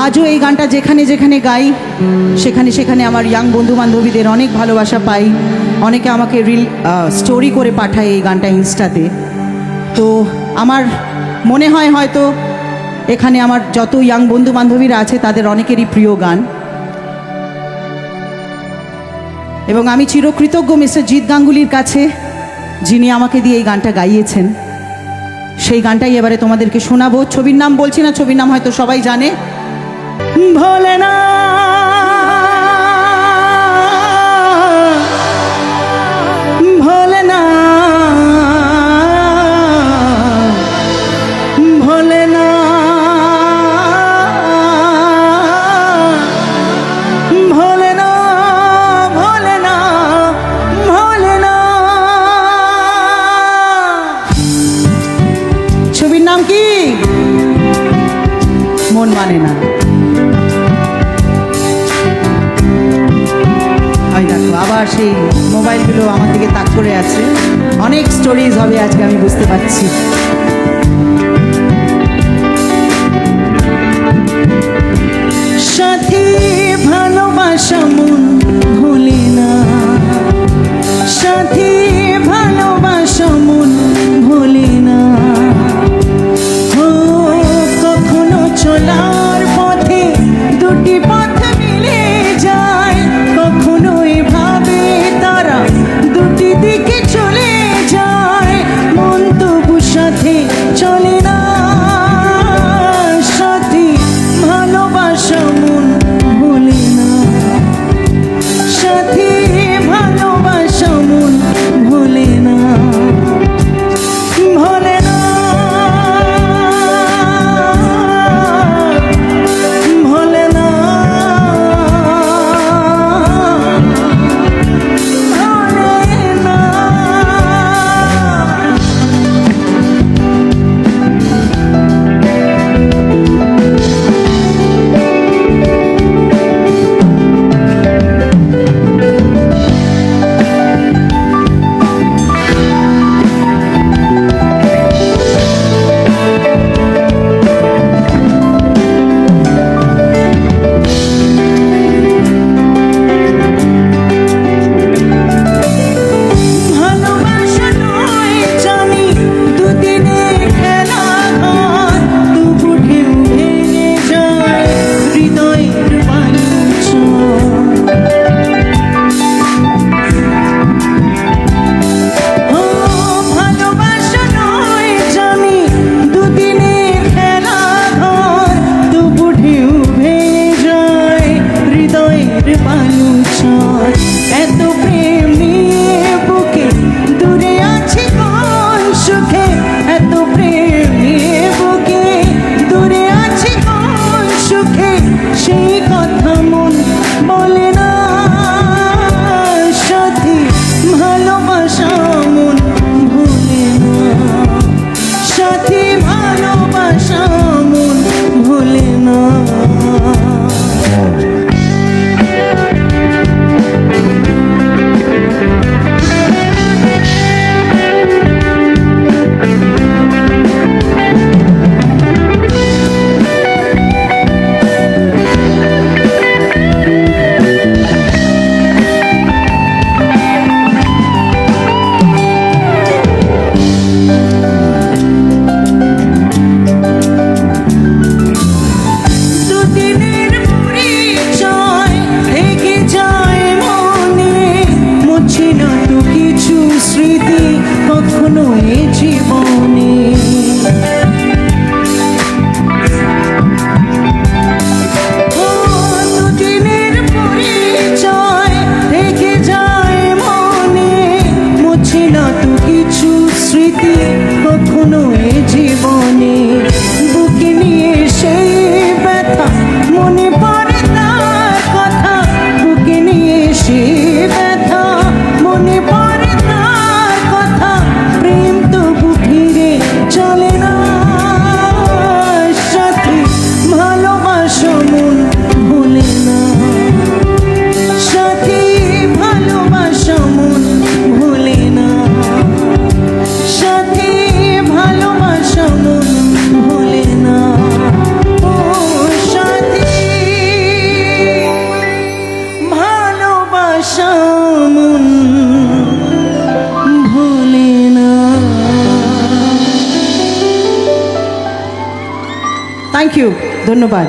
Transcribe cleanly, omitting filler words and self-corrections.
আজও এই গানটা যেখানে যেখানে গাই সেখানে সেখানে আমার ইয়াং বন্ধু বান্ধবীদের অনেক ভালোবাসা পাই। অনেকে আমাকে রিল স্টোরি করে পাঠায় এই গানটা ইনস্টাতে। তো আমার মনে হয় হয়তো এখানে আমার যত ইয়াং বন্ধু বান্ধবীরা আছে তাদের অনেকেরই প্রিয় গান, এবং আমি চিরকৃতজ্ঞ মিস্টার জিৎ গাঙ্গুলির কাছে, যিনি আমাকে দিয়ে এই গানটা গাইয়েছেন। সেই গানটাই এবারে তোমাদেরকে শোনাবো। ছবির নাম বলছি না, ছবির নাম হয়তো সবাই জানে, ভোলেনা ভোলেনা ভোলেনা ভোলেনা ভোলেনা ভোলেনা। ছবির নাম কি? মন মানে না। দেখো আবার সেই মোবাইলগুলো আমার দিকে তাক করে আছে। অনেক স্টোরিজ হবে আজকে, আমি বুঝতে পারছি। সাথী ভালোবাসা মন ভোলে না, সাথী ভালোবাসা মন ভোলে না। ও কখনো চলার পথে দুটি পথ মিলে যায়, কখনো এভাবে তারা দুটি দিকে চলে যায়। মন তবু সাথে ভালোবাসা মন ভোলে না। থ্যাংক ইউ, ধন্যবাদ।